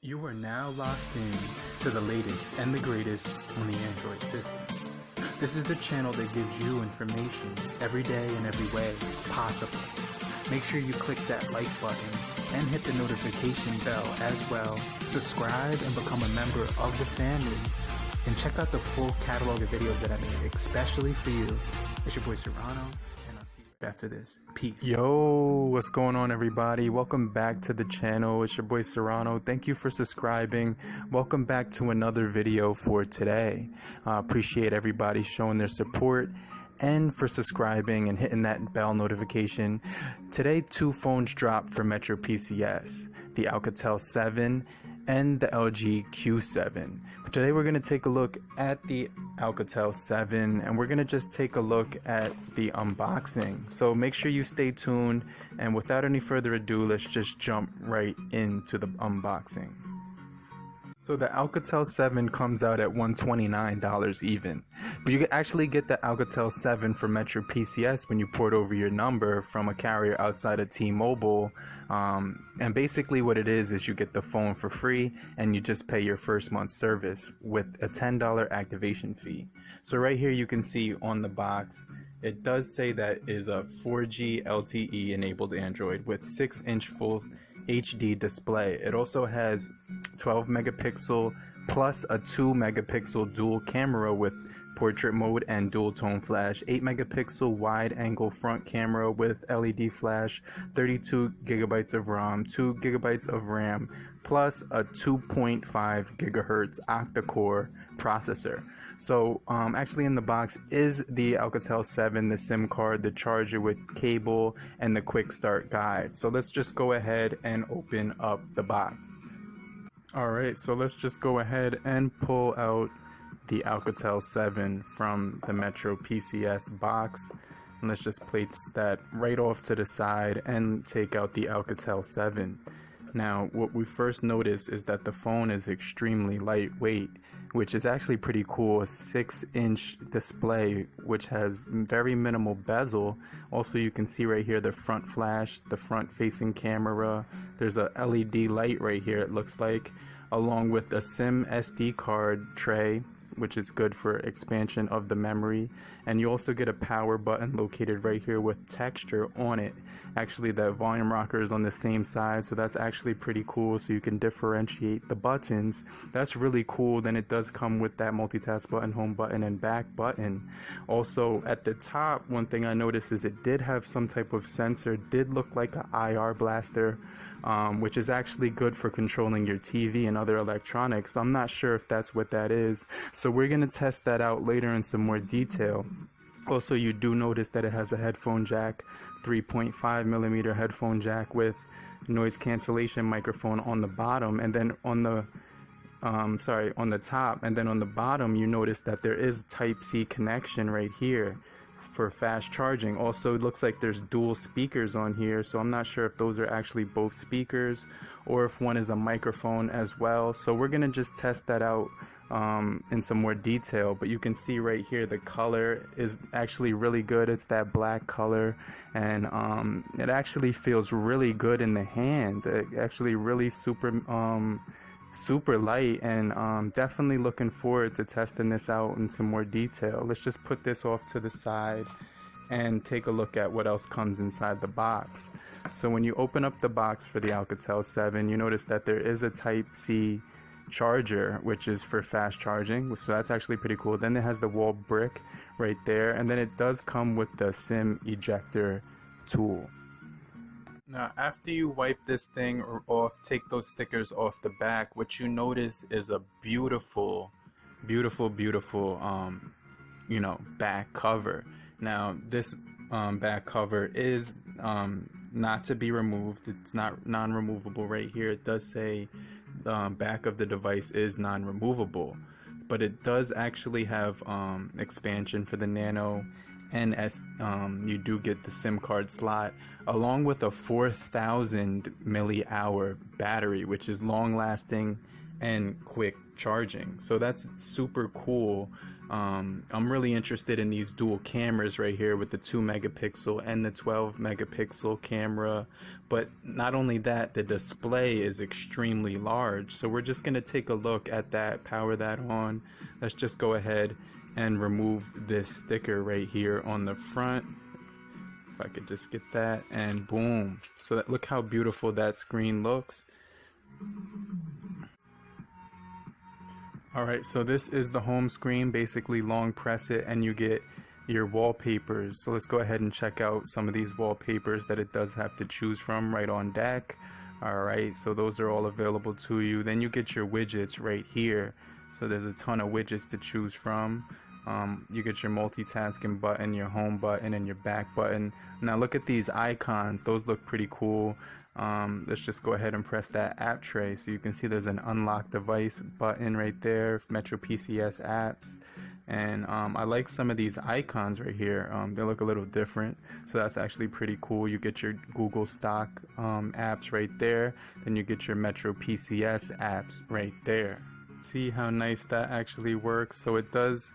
You are now locked in to the latest and the greatest on the Android system. This is the channel that gives you information every day in every way possible. Make sure you click that like button and hit the notification bell as well. Subscribe and become a member of the family. And check out the full catalog of videos that I made, especially for you. It's your boy Serrano, and I'll see you after this. Peace. Yo, what's going on, everybody? Welcome back to the channel. It's your boy Serrano. Thank you for subscribing. Welcome back to another video for today. Appreciate everybody showing their support and for subscribing and hitting that bell notification. Today, two phones dropped for Metro PCS, the Alcatel 7 and the LG Q7. Today we're going to take a look at the Alcatel 7 and we're going to just take a look at the unboxing. So make sure you stay tuned, and without any further ado, let's just jump right into the unboxing. So the Alcatel 7 comes out at $129 even, but you can actually get the Alcatel 7 for Metro PCS when you port over your number from a carrier outside of T-Mobile. And basically what it is you get the phone for free and you just pay your first month's service with a $10 activation fee. So right here you can see on the box, it does say that is a 4G LTE enabled Android with 6-inch full HD display. It also has 12 megapixel plus a 2 megapixel dual camera with portrait mode and dual tone flash, 8 megapixel wide angle front camera with LED flash, 32 gigabytes of ROM, 2 gigabytes of RAM, plus a 2.5 gigahertz octa-core processor. So actually in the box is the Alcatel 7, the SIM card, the charger with cable, and the quick start guide. So let's just go ahead and open up the box. Alright, so let's just go ahead and pull out the Alcatel 7 from the Metro PCS box. And let's just place that right off to the side and take out the Alcatel 7. Now, what we first notice is that the phone is extremely lightweight, which is actually pretty cool. A 6-inch display, which has very minimal bezel. Also, you can see right here the front flash, the front facing camera. There's a LED light right here, it looks like, along with a SIM SD card tray, which is good for expansion of the memory. And you also get a power button located right here with texture on it. Actually, the volume rocker is on the same side, so that's actually pretty cool, so you can differentiate the buttons. That's really cool. Then it does come with that multitask button, home button, and back button. Also at the top, one thing I noticed is it did have some type of sensor. It did look like an IR blaster, which is actually good for controlling your TV and other electronics. I'm not sure if that's what that is, so we're going to test that out later in some more detail. Also, you do notice that it has a headphone jack, 3.5 millimeter headphone jack with noise cancellation microphone on the bottom, and then on the on the top, and then on the bottom you notice that there is Type-C connection right here for fast charging. Also, it looks like there's dual speakers on here, so I'm not sure if those are actually both speakers or if one is a microphone as well. So we're gonna just test that out in some more detail. But you can see right here the color is actually really good. It's that black color, and it actually feels really good in the hand. It actually really super light, and definitely looking forward to testing this out in some more detail. Let's just put this off to the side and take a look at what else comes inside the box. So when you open up the box for the Alcatel 7, you notice that there is a Type-C charger, which is for fast charging, so that's actually pretty cool. Then it has the wall brick right there, and then it does come with the SIM ejector tool. Now, after you wipe this thing off, take those stickers off the back, what you notice is a beautiful back cover. Now, this back cover is not to be removed. It's not non-removable right here. It does say the back of the device is non-removable, but it does actually have expansion for the nano, and as you do get the SIM card slot along with a 4,000 millihour battery, which is long lasting and quick charging. So that's super cool. I'm really interested in these dual cameras right here with the 2 megapixel and the 12 megapixel camera. But not only that, the display is extremely large. So we're just going to take a look at that, power that on. Let's just go ahead and remove this sticker right here on the front. If I could just get that, and boom. So that, look how beautiful that screen looks. Alright, so this is the home screen. Basically long press it and you get your wallpapers. So let's go ahead and check out some of these wallpapers that it does have to choose from right on deck. Alright, so those are all available to you. Then you get your widgets right here. So there's a ton of widgets to choose from. You get your multitasking button, your home button, and your back button. Now look at these icons. Those look pretty cool. Let's just go ahead and press that app tray. So you can see there's an unlock device button right there, Metro PCS apps. And I like some of these icons right here. They look a little different, so that's actually pretty cool. You get your Google stock apps right there. Then you get your Metro PCS apps right there. See how nice that actually works. So it does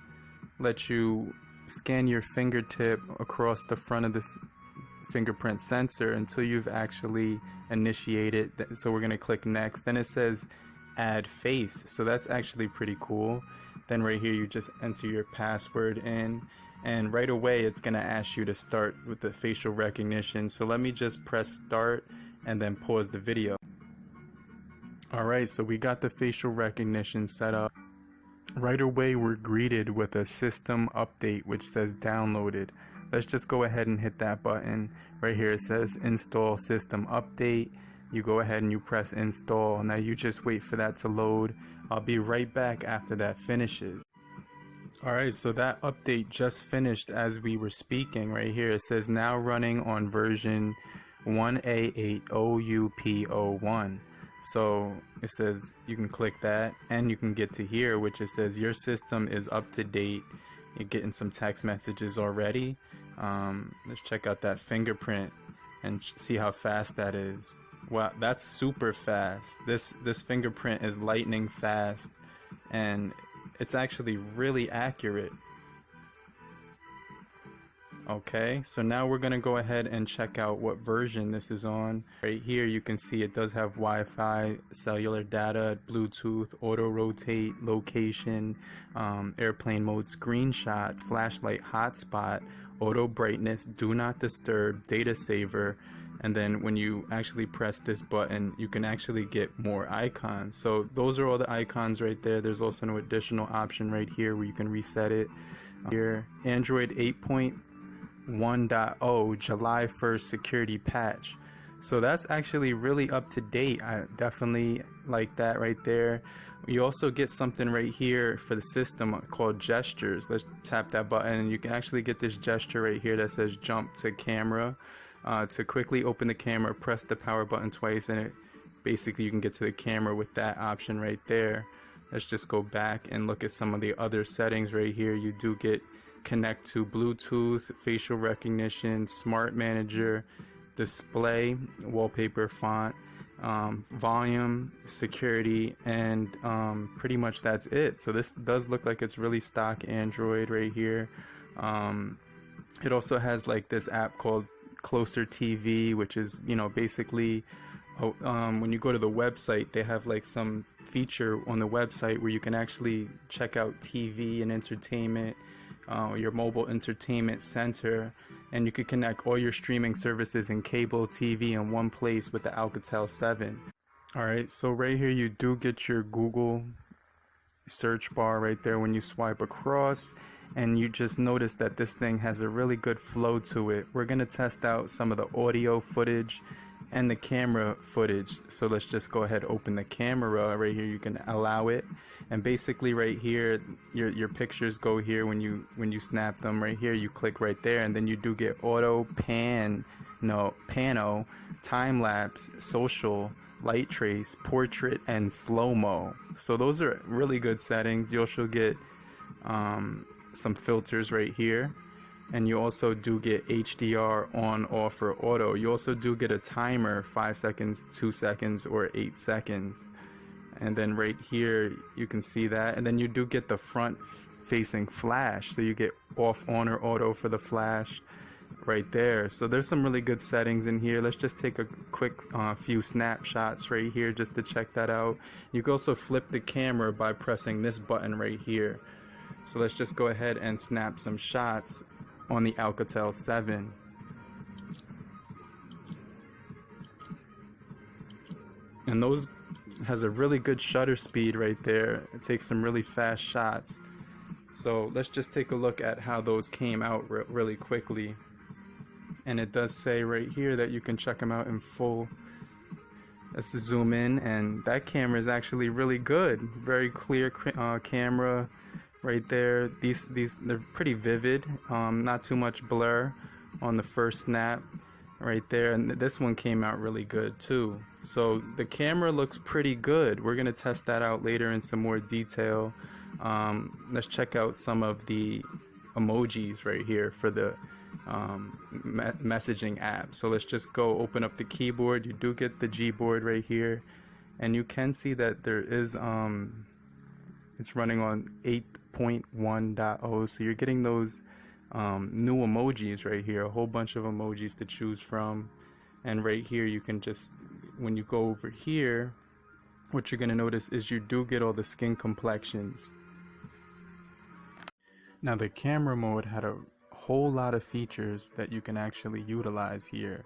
let you scan your fingertip across the front of this fingerprint sensor until you've actually initiated. So we're going to click next. Then it says add face, so that's actually pretty cool. Then right here you just enter your password in, and right away it's going to ask you to start with the facial recognition. So let me just press start and then pause the video. Alright, so we got the facial recognition set up. Right away we're greeted with a system update which says downloaded. Let's just go ahead and hit that button. Right here it says install system update. You go ahead and you press install. Now you just wait for that to load. I'll be right back after that finishes. Alright, so that update just finished as we were speaking. Right here it says now running on version 1A8OUP01. So it says you can click that and you can get to here, which it says your system is up to date. You're getting some text messages already. Let's check out that fingerprint and see how fast that is. Wow, that's super fast. This fingerprint is lightning fast, and it's actually really accurate. Okay, so now we're gonna go ahead and check out what version this is on. Right here you can see it does have Wi-Fi, cellular data, Bluetooth, auto rotate, location, airplane mode, screenshot, flashlight, hotspot, auto brightness, do not disturb, data saver, and then when you actually press this button you can actually get more icons. So those are all the icons right there. There's also an additional option right here where you can reset it. Here, Android 8.1.0 July 1st security patch. So that's actually really up to date. I definitely like that right there. You also get something right here for the system called gestures. Let's tap that button and you can actually get this gesture right here that says jump to camera. To quickly open the camera, press the power button twice and it basically you can get to the camera with that option right there. Let's just go back and look at some of the other settings right here. You do get connect to Bluetooth, facial recognition, smart manager, display, wallpaper, font, volume, security, and pretty much that's it. So this does look like it's really stock Android right here. It also has like this app called Closer TV, which is, you know, basically when you go to the website they have like some feature on the website where you can actually check out TV and entertainment, your mobile entertainment center, and you could connect all your streaming services and cable TV in one place with the Alcatel 7. Alright, so right here you do get your Google search bar right there when you swipe across, and you just notice that this thing has a really good flow to it. We're going to test out some of the audio footage and the camera footage. So let's just go ahead, open the camera right here. You can allow it, and basically right here your pictures go here when you snap them. Right here you click right there, and then you do get auto, pano, time lapse, social, light trace, portrait, and slow-mo. So those are really good settings. You also get some filters right here, and you also do get HDR on, off, or auto. You also do get a timer, 5 seconds, 2 seconds, or 8 seconds. And then right here you can see that, and then you do get the front facing flash, so you get off, on, or auto for the flash right there. So there's some really good settings in here. Let's just take a quick few snapshots right here just to check that out. You can also flip the camera by pressing this button right here. So let's just go ahead and snap some shots on the Alcatel 7. And those has a really good shutter speed right there. It takes some really fast shots. So let's just take a look at how those came out really quickly. And it does say right here that you can check them out in full. Let's zoom in, and that camera is actually really good. Very clear camera right there. These they're pretty vivid. Not too much blur on the first snap right there, and this one came out really good too. So the camera looks pretty good. We're gonna test that out later in some more detail. Let's check out some of the emojis right here for the messaging app. So let's just go open up the keyboard. You do get the Gboard right here, and you can see that there is it's running on 8.1.0, so you're getting those new emojis right here, a whole bunch of emojis to choose from. And right here you can just, when you go over here, what you're going to notice is you do get all the skin complexions. Now the camera mode had a whole lot of features that you can actually utilize here.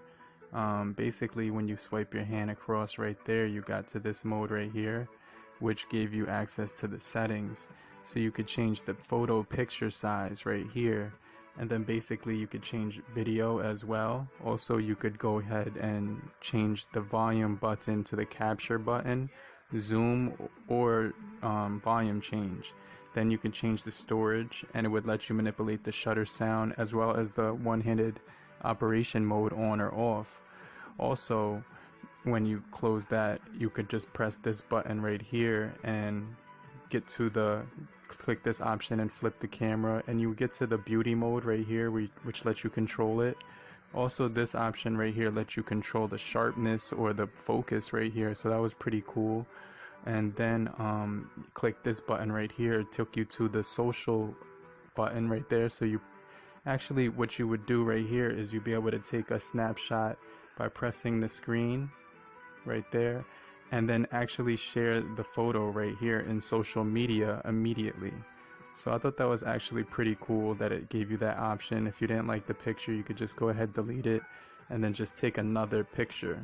Basically, when you swipe your hand across right there, you got to this mode right here, which gave you access to the settings. So you could change the photo picture size right here, and then basically you could change video as well. Also, you could go ahead and change the volume button to the capture button, zoom, or volume change. Then you can change the storage, and it would let you manipulate the shutter sound as well as the one-handed operation mode on or off. Also, when you close that, you could just press this button right here and get to the, click this option and flip the camera, and you get to the beauty mode right here, which lets you control it. Also, this option right here lets you control the sharpness or the focus right here, so that was pretty cool. And then click this button right here. It took you to the social button right there. So you actually, what you would do right here is you'd be able to take a snapshot by pressing the screen right there, and then actually share the photo right here in social media immediately. So I thought that was actually pretty cool that it gave you that option. If you didn't like the picture, you could just go ahead, delete it, and then just take another picture.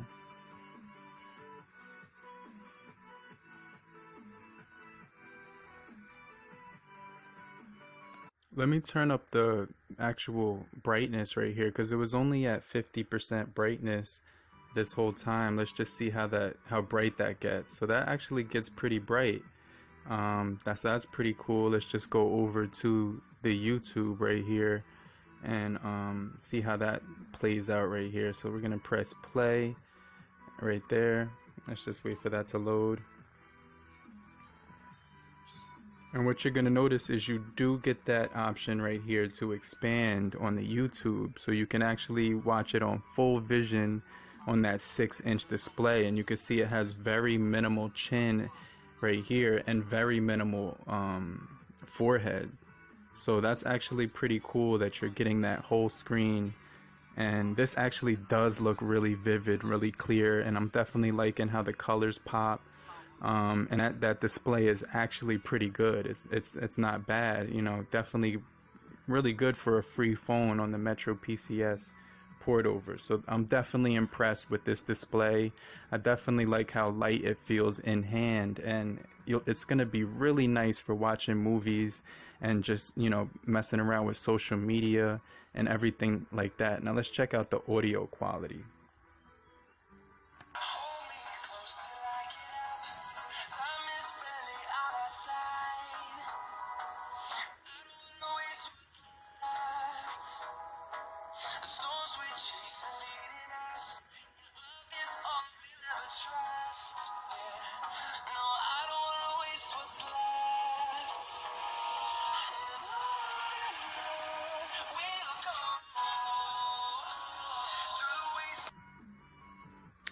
Let me turn up the actual brightness right here, because it was only at 50% brightness this whole time. Let's just see how bright that gets. So that actually gets pretty bright. That's pretty cool. Let's just go over to the YouTube right here and see how that plays out right here. So we're gonna press play right there. Let's just wait for that to load. And what you're going to notice is you do get that option right here to expand on the YouTube, so you can actually watch it on full vision on that 6-inch display. And you can see it has very minimal chin right here and very minimal forehead. So that's actually pretty cool that you're getting that whole screen. And this actually does look really vivid, really clear, and I'm definitely liking how the colors pop. And that display is actually pretty good. It's not bad, you know, definitely really good for a free phone on the Metro PCS port over. So I'm definitely impressed with this display. I definitely like how light it feels in hand, and it's going to be really nice for watching movies and just, you know, messing around with social media and everything like that. Now let's check out the audio quality.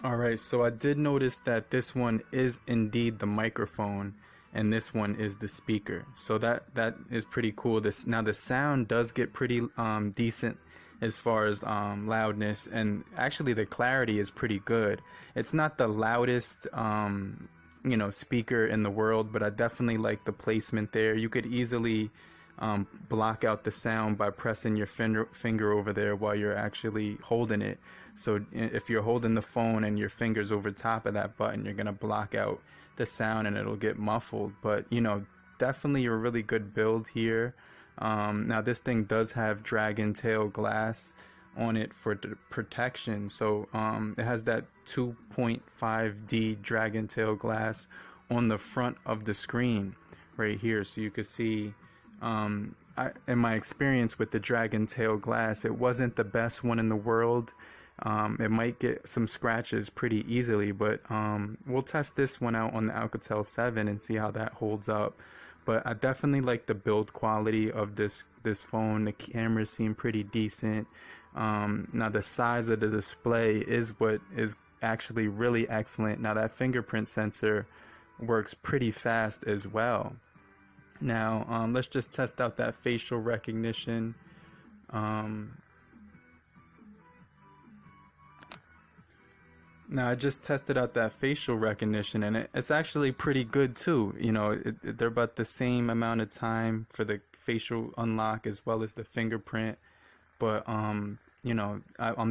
Alright, so I did notice that this one is indeed the microphone, and this one is the speaker. So that is pretty cool. Now the sound does get pretty decent as far as loudness, and actually the clarity is pretty good. It's not the loudest speaker in the world, but I definitely like the placement there. You could easily block out the sound by pressing your finger over there while you're actually holding it. So if you're holding the phone and your finger's over top of that button, you're gonna block out the sound and it'll get muffled. But definitely a really good build here. Now this thing does have dragon tail glass on it for the protection, so it has that 2.5D dragon tail glass on the front of the screen right here, so you can see in my experience with the dragon tail glass, it wasn't the best one in the world. It might get some scratches pretty easily, but we'll test this one out on the Alcatel 7 and see how that holds up. But I definitely like the build quality of this phone. The cameras seem pretty decent. Now the size of the display is what is actually really excellent. Now that fingerprint sensor works pretty fast as well. Now let's just test out that facial recognition. Now I just tested out that facial recognition, and it's actually pretty good too. They're about the same amount of time for the facial unlock as well as the fingerprint. But I'm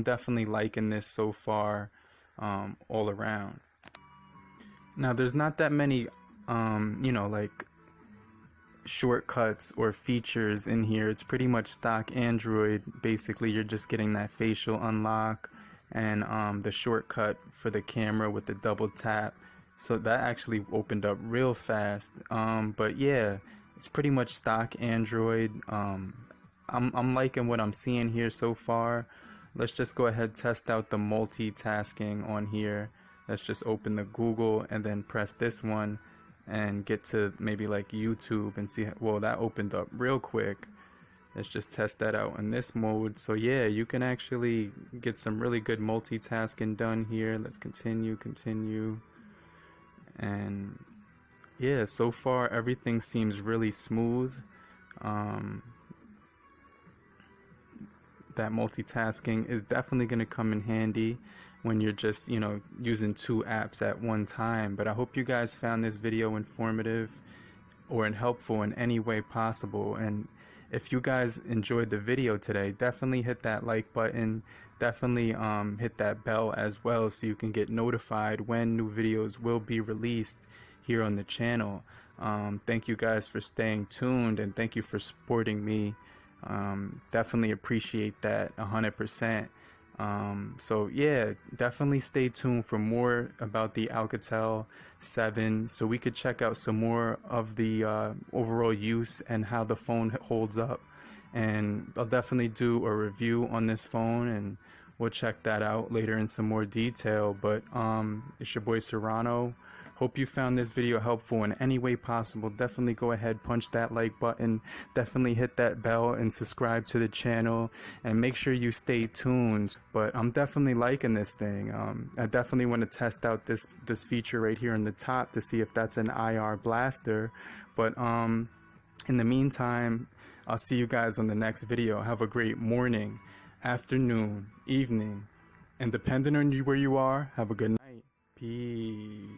definitely liking this so far, all around. Now there's not that many like shortcuts or features in here. It's pretty much stock Android. Basically you're just getting that facial unlock and the shortcut for the camera with the double tap. So that actually opened up real fast. But yeah, it's pretty much stock Android. I'm liking what I'm seeing here so far. Let's just go ahead and test out the multitasking on here. Let's just open the Google and then press this one and get to maybe like YouTube and see. Well, that opened up real quick. Let's just test that out in this mode. So yeah, you can actually get some really good multitasking done here. Let's continue. And yeah, so far everything seems really smooth. That multitasking is definitely going to come in handy when you're just using two apps at one time. But I hope you guys found this video informative or helpful in any way possible. And if you guys enjoyed the video today, definitely hit that like button. Definitely hit that bell as well so you can get notified when new videos will be released here on the channel. Thank you guys for staying tuned, and thank you for supporting me. Definitely appreciate that 100%. So yeah, definitely stay tuned for more about the Alcatel 7 so we could check out some more of the overall use and how the phone holds up. And I'll definitely do a review on this phone, and we'll check that out later in some more detail. But it's your boy Serrano. Hope you found this video helpful in any way possible. Definitely go ahead, punch that like button, definitely hit that bell and subscribe to the channel, and make sure you stay tuned. But I'm definitely liking this thing. I definitely want to test out this feature right here in the top to see if that's an IR blaster. But in the meantime, I'll see you guys on the next video. Have a great morning, afternoon, evening, and depending on where you are, have a good night. Peace.